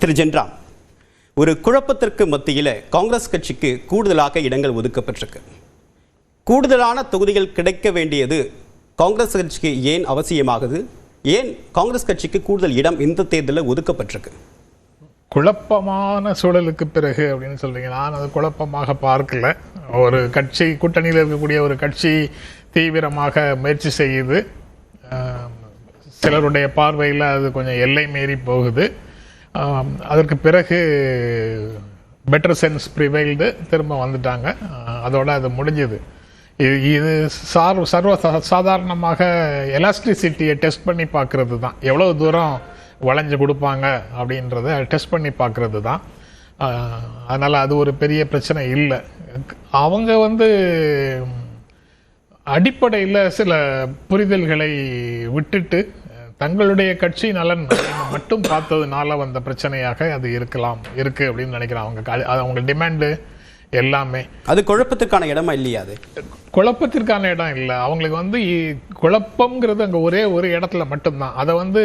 திரு ஜென்ராம், ஒரு குழப்பத்திற்கு மத்தியில் காங்கிரஸ் கட்சிக்கு கூடுதலாக இடங்கள் ஒதுக்கப்பட்டிருக்கு. கூடுதலான தொகுதிகள் கிடைக்க வேண்டியது காங்கிரஸ் கட்சிக்கு ஏன் அவசியமாகுது? ஏன் காங்கிரஸ் கட்சிக்கு கூடுதல் இடம் இந்த தேர்தலில் ஒதுக்கப்பட்டிருக்கு? குழப்பமான சூழலுக்கு பிறகு அப்படின்னு சொல்றீங்க. நான் அது குழப்பமாக பார்க்கல. ஒரு கட்சி, கூட்டணியில் இருக்கக்கூடிய ஒரு கட்சி தீவிரமாக முயற்சி செய்யுது. சிலருடைய பார்வையில் அது கொஞ்சம் எல்லை மீறி போகுது. அதற்கு பிறகு பெட்டர் சென்ஸ் ப்ரிவைல்டு, திரும்ப வந்துட்டாங்க. அதோட அது முடிஞ்சது. இது சர்வ சாதாரணமாக எலாஸ்டிசிட்டியை டெஸ்ட் பண்ணி பார்க்கறது தான். எவ்வளோ தூரம் வளைஞ்சு கொடுப்பாங்க அப்படின்றத டெஸ்ட் பண்ணி பார்க்கறது தான். அதனால் அது ஒரு பெரிய பிரச்சனை இல்லை. அவங்க அடிப்படையில் சில புரிதல்களை விட்டுட்டு தங்களுடைய கட்சி நலன் மட்டும் பார்த்ததுனால வந்த பிரச்சனையாக அது இருக்கு அப்படின்னு நினைக்கிறேன். அவங்க டிமாண்டு எல்லாமே அது குழப்பத்திற்கான இடமா இல்லையா? அது குழப்பத்திற்கான இடம் இல்லை. அவங்களுக்கு குழப்பம்ங்கிறது அங்கே ஒரே ஒரு இடத்துல மட்டும்தான். அதை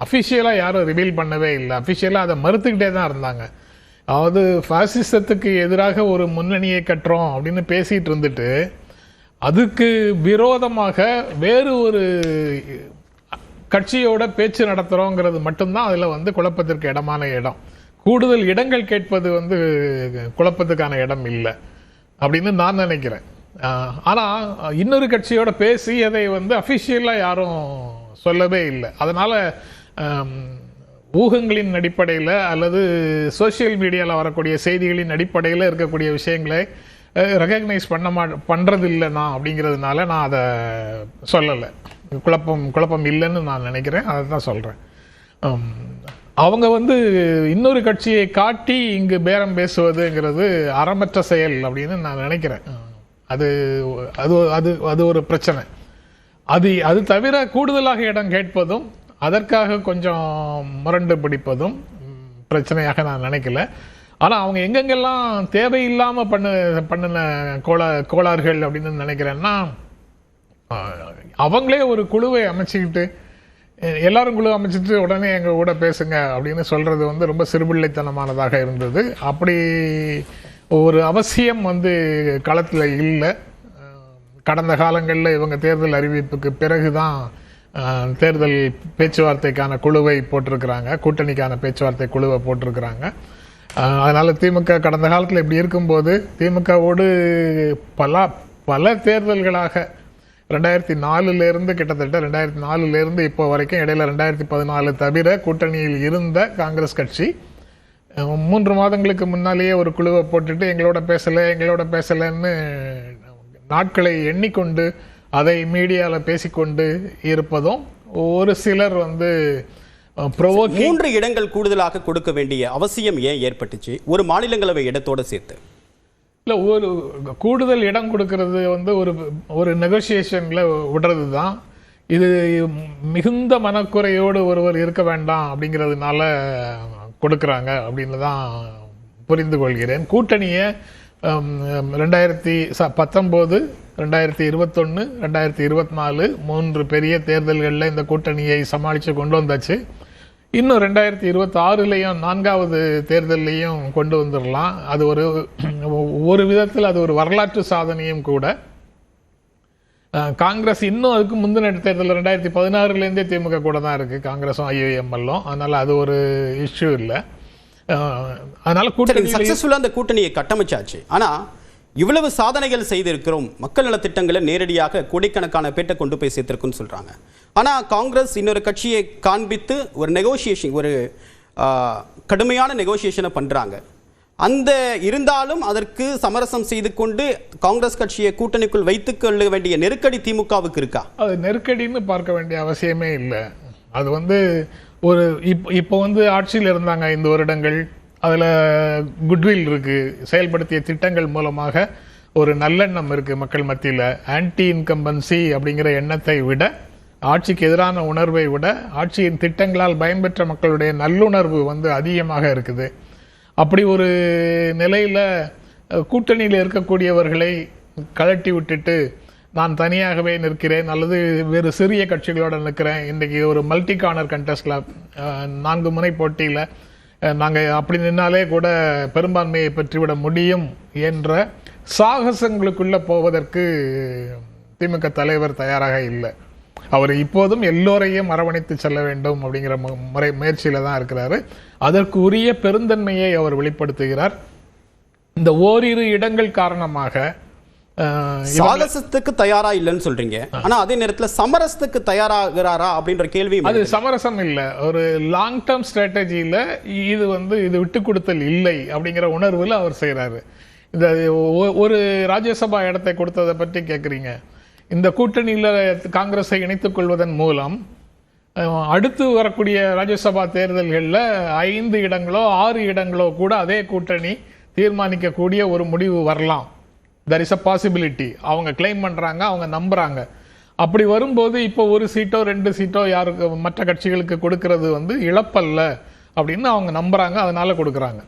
அஃபிஷியலாக யாரும் ரிவீல் பண்ணவே இல்லை. அஃபிஷியலாக அதை மறுத்துக்கிட்டே தான் இருந்தாங்க. அதாவது பாசிசத்துக்கு எதிராக ஒரு முன்னணியை கட்டுறோம் அப்படின்னு பேசிட்டு இருந்துட்டு அதுக்கு விரோதமாக வேறு ஒரு கட்சியோட பேச்சு நடத்துகிறோங்கிறது மட்டும்தான் அதில் குழப்பத்திற்கு இடமான இடம். கூடுதல் இடங்கள் கேட்பது குழப்பத்துக்கான இடம் இல்லை அப்படின்னு நான் நினைக்கிறேன். ஆனால் இன்னொரு கட்சியோட பேசி அதை அஃபிஷியலாக யாரும் சொல்லவே இல்லை. அதனால் ஊகங்களின் அடிப்படையில் அல்லது சோசியல் மீடியாவில் வரக்கூடிய செய்திகளின் அடிப்படையில் இருக்கக்கூடிய விஷயங்களை ரெகக்னைஸ் பண்ணுறது இல்லைண்ணா அப்படிங்கிறதுனால நான் அதை சொல்லலை. குழப்பம் இல்லைன்னு நான் நினைக்கிறேன். அதை தான் சொல்கிறேன். அவங்க இன்னொரு கட்சியை காட்டி இங்கு பேரம் பேசுவதுங்கிறது அறமற்ற செயல் அப்படின்னு நான் நினைக்கிறேன். அது அது அது அது ஒரு பிரச்சனை. அது தவிர கூடுதலாக இடம் கேட்பதும் அதற்காக கொஞ்சம் முரண்டு பிடிப்பதும் பிரச்சனையாக நான் நினைக்கல. ஆனால் அவங்க எங்கெங்கெல்லாம் தேவையில்லாமல் பண்ணின கோளாறுகள் அப்படின்னு நினைக்கிறேன்னா, அவங்களே ஒரு குழுவை அமைச்சிக்கிட்டு எல்லாரும் குழு அமைச்சிட்டு உடனே எங்கள் கூட பேசுங்க அப்படின்னு சொல்கிறது ரொம்ப சிறுபிள்ளைத்தனமானதாக இருந்தது. அப்படி ஒரு அவசியம் களத்தில் இல்லை. கடந்த காலங்களில் இவங்க தேர்தல் அறிவிப்புக்கு பிறகு தான் தேர்தல் பேச்சுவார்த்தைக்கான குழுவை போட்டிருக்கிறாங்க, கூட்டணிக்கான பேச்சுவார்த்தை குழுவை போட்டிருக்கிறாங்க. அதனால் திமுக கடந்த காலத்தில் இப்படி இருக்கும்போது திமுகவோடு பல தேர்தல்களாக 2004 கிட்டத்தட்ட 2004 இப்போ வரைக்கும் இடையில 2014 தவிர கூட்டணியில் இருந்த காங்கிரஸ் கட்சி 3 மாதங்களுக்கு முன்னாலேயே ஒரு குழுவை போட்டுட்டு எங்களோட பேசலைன்னு நாட்களை எண்ணிக்கொண்டு அதை மீடியாவில் பேசிக்கொண்டு இருப்பதும் ஒரு சிலர் 3 இடங்கள் கூடுதலாக கொடுக்க வேண்டிய அவசியம் ஏன் ஏற்பட்டுச்சு ஒரு மாநிலங்களவை இடத்தோடு சேர்த்து? இல்லை, ஒரு கூடுதல் இடம் கொடுக்கறது ஒரு நெகோசியேஷனில் விடுறது தான். இது மிகுந்த மனக்குறையோடு ஒருவர் இருக்க வேண்டாம் அப்படிங்கிறதுனால கொடுக்குறாங்க அப்படின்னு தான் புரிந்து கொள்கிறேன். கூட்டணியை 2019, 2021, 2024 3 பெரிய தேர்தல்களில் இந்த கூட்டணியை சமாளித்து கொண்டு வந்தாச்சு. இன்னும் 2026 4வது தேர்தலையும் கொண்டு வந்துடலாம். அது ஒரு விதத்தில் அது ஒரு வரலாற்று சாதனையும் கூட. காங்கிரஸ் இன்னும் அதுக்கு முந்தின தேர்தல் 2016 திமுக கூட தான் இருக்கு, காங்கிரஸும் ஐயுஎம்எல்லும். அதனால அது ஒரு இஷ்யூ இல்லை. அதனால கூட்டணி சக்சஸ்ஃபுல்லா அந்த கூட்டணியை கட்டமைச்சாச்சு. ஆனா இவ்வளவு சாதனைகள் செய்திருக்கிறோம், மக்கள் நலத்திட்டங்களை நேரடியாக கோடிக்கணக்கான பேட்டை கொண்டு போய் சேர்த்திருக்குன்னு சொல்றாங்க. ஆனா காங்கிரஸ் இன்னொரு கட்சியை காண்பித்து ஒரு நெகோசியேஷன், ஒரு கடுமையான நெகோசியேஷனை பண்றாங்க. அந்த இருந்தாலும் அதற்கு சமரசம் செய்து கொண்டு காங்கிரஸ் கட்சியை கூட்டணிக்குள் வைத்துக் கொள்ள வேண்டிய நெருக்கடி திமுகவுக்கு இருக்கா? அது நெருக்கடின்னு பார்க்க வேண்டிய அவசியமே இல்லை. அது ஒரு இப்போ ஆட்சியில் இருந்தாங்க 5 வருடங்கள். அதில் குட்வில் இருக்குது, செயல்படுத்திய திட்டங்கள் மூலமாக ஒரு நல்லெண்ணம் இருக்குது மக்கள் மத்தியில். ஆன்டி இன்கம்பன்சி அப்படிங்கிற எண்ணத்தை விட, ஆட்சிக்கு எதிரான உணர்வை விட, ஆட்சியின் திட்டங்களால் பயன்பெற்ற மக்களுடைய நல்லுணர்வு அதிகமாக இருக்குது. அப்படி ஒரு நிலையில் கூட்டணியில் இருக்கக்கூடியவர்களை கழட்டி விட்டுட்டு நான் தனியாகவே நிற்கிறேன் அல்லது வேறு சிறிய கட்சிகளோட நிற்கிறேன், இன்றைக்கி ஒரு மல்டி கார்னர் கண்டெஸ்ட்ல 4 முனை போட்டியில் நாங்கள் அப்படி நின்னாலே கூட பெரும்பான்மையை பெற்றுவிட முடியும் என்ற சாகசங்களுக்குள்ள போவதற்கு திமுக தலைவர் தயாராக இல்லை. அவர் இப்போதும் எல்லோரையும் அரவணைத்து செல்ல வேண்டும் அப்படிங்கிற முயற்சியில தான் இருக்கிறாரு. அதற்கு உரிய பெருந்தன்மையை அவர் வெளிப்படுத்துகிறார். இந்த ஓரிரு இடங்கள் காரணமாக சாகசத்துக்கு தயாரா இல்லைன்னு சொல்றீங்க, ஆனா அதே நேரத்துல சமரசத்துக்கு தயாராகிறாரா அப்படின்ற கேள்வி. அது சமரசம் இல்லை, ஒரு லாங் டேர்ம் ஸ்ட்ராட்டஜியில இது விட்டு கொடுத்தல் இல்லை அப்படிங்கிற உணர்வுல அவர் செய்யறாரு. இந்த ஒரு ராஜ்யசபா இடத்தை கொடுத்ததை பற்றி கேட்குறீங்க. இந்த கூட்டணியில் காங்கிரஸை இணைத்துக் கொள்வதன் மூலம் அடுத்து வரக்கூடிய ராஜ்யசபா தேர்தல்களில் 5 இடங்களோ 6 இடங்களோ கூட அதே கூட்டணி தீர்மானிக்கக்கூடிய ஒரு முடிவு வரலாம். there is a possibility. அவங்க கிளைம் பண்றாங்க, அவங்க நம்புறாங்க. அப்படி வரும்போது இப்போ 1 சீட்டோ 2 சீட்டோ யாருக்கு மற்ற கட்சிகளுக்கு கொடுக்கறது இழப்பல்ல அப்படின்னு அவங்க நம்புறாங்க, அதனால கொடுக்குறாங்க.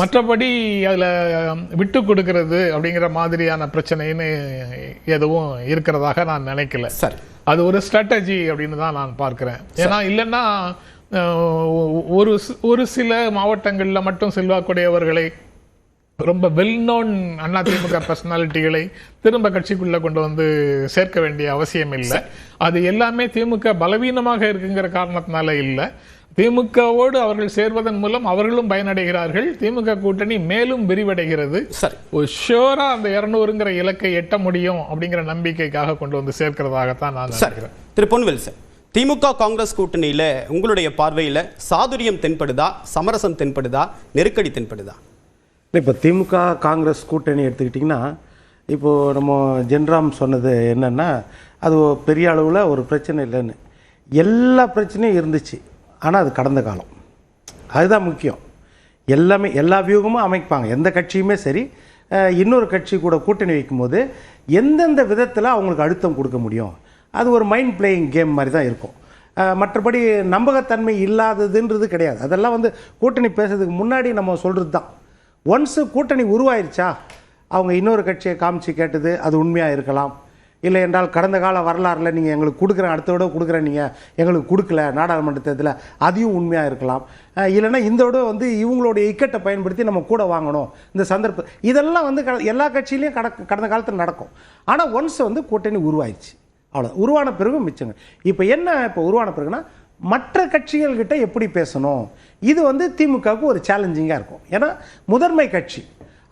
மற்றபடி அதில் விட்டு கொடுக்கிறது அப்படிங்கிற மாதிரியான பிரச்சனைன்னு எதுவும் இருக்கிறதாக நான் நினைக்கல. சரி, அது ஒரு ஸ்ட்ராட்டஜி அப்படின்னு தான் நான் பார்க்கிறேன். ஏன்னா இல்லைன்னா ஒரு சில மாவட்டங்களில் மட்டும் செல்வாக்குடையவர்களை, ரொம்ப வெல் நோன் அதிமுக பர்சனாலிட்டிகளை திரும்ப கட்சிக்குள்ள கொண்டு வந்து சேர்க்க வேண்டிய அவசியம் இல்லை. அது எல்லாமே திமுக பலவீனமாக இருக்குங்கிற காரணத்தினால இல்லை. திமுகவோடு அவர்கள் சேர்வதன் மூலம் அவர்களும் பயனடைகிறார்கள். திமுக கூட்டணி மேலும் விரிவடைகிறது. ஷூரா அந்த 200ங்கிற இலக்கை எட்ட முடியும் அப்படிங்கிற நம்பிக்கைக்காக கொண்டு வந்து சேர்க்கிறதாகத்தான் நான் நினைக்கிறேன். திரு பொன்வேல் சார், திமுக காங்கிரஸ் கூட்டணியில உங்களுடைய பார்வையில சாதுரியம் தென்படுதா, சமரசம் தென்படுதா, நெருக்கடி தென்படுதா? இப்போ திமுக காங்கிரஸ் கூட்டணி எடுத்துக்கிட்டிங்கன்னா, இப்போது நம்ம ஜென்ராம் சொன்னது என்னென்னா, அது பெரிய அளவில் ஒரு பிரச்சனை இல்லைன்னு. எல்லா பிரச்சனையும் இருந்துச்சு, ஆனால் அது கடந்த காலம். அதுதான் முக்கியம். எல்லா வியூகமும் அமைப்பாங்க. எந்த கட்சியுமே சரி, இன்னொரு கட்சி கூட கூட்டணி வைக்கும்போது எந்தெந்த விதத்தில் அவங்களுக்கு அழுத்தம் கொடுக்க முடியும், அது ஒரு மைண்ட் பிளேயிங் கேம் மாதிரி தான் இருக்கும். மற்றபடி நம்பகத்தன்மை இல்லாததுன்றது கிடையாது. அதெல்லாம் கூட்டணி பேசுறதுக்கு முன்னாடி நம்ம சொல்கிறது தான். ஒன்ஸு கூட்டணி உருவாயிருச்சா, அவங்க இன்னொரு கட்சியை காமிச்சு கேட்டது அது உண்மையாக இருக்கலாம். இல்லை என்றால் கடந்த கால வரலாறில் நீங்கள் எங்களுக்கு கொடுக்குறேன், அடுத்த விட கொடுக்குறேன், நீங்கள் எங்களுக்கு கொடுக்கல நாடாளுமன்ற தேர்தலில், அதையும் உண்மையாக இருக்கலாம். இல்லைன்னா இந்த விட இவங்களுடைய இக்கட்டை பயன்படுத்தி நம்ம கூட வாங்கணும் இந்த சந்தர்ப்பம். இதெல்லாம் எல்லா கட்சியிலையும் கடந்த காலத்தில் நடக்கும். ஆனால் ஒன்ஸ் கூட்டணி உருவாயிடுச்சு, அவ்வளோ. உருவான பிறகு மிச்சங்க. இப்போ உருவான பிறகுனா மற்ற கட்சிகள்கிட்ட எப்படி பேசணும், இது திமுகவுக்கு ஒரு சேலஞ்சிங்காக இருக்கும். ஏன்னா முதன்மை கட்சி,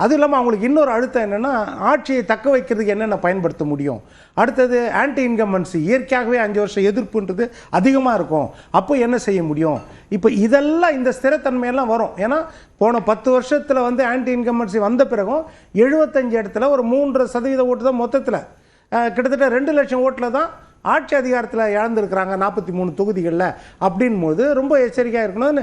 அதுவும் இல்லாமல் அவங்களுக்கு இன்னொரு அழுத்தம் என்னென்னா, ஆட்சியை தக்க வைக்கிறதுக்கு என்னென்ன பயன்படுத்த முடியும். அடுத்தது ஆன்டி இன்கம்பன்சி, இயற்கையாகவே 5 வருஷம் எதிர்ப்புன்றது அதிகமாக இருக்கும், அப்போ என்ன செய்ய முடியும். இப்போ இதெல்லாம் இந்த ஸ்திரத்தன்மையெல்லாம் வரும். ஏன்னா போன 10 வருஷத்தில் ஆன்டி இன்கம்பன்சி வந்த பிறகும் 75 இடத்துல ஒரு 3% ஓட்டு தான் மொத்தத்தில், கிட்டத்தட்ட 2 லட்சம் ஓட்டில் தான் ஆட்சி அதிகாரத்தில் இழந்திருக்கிறாங்க 43 தொகுதிகளில். அப்படின் போது ரொம்ப எச்சரிக்கையாக இருக்கணும்.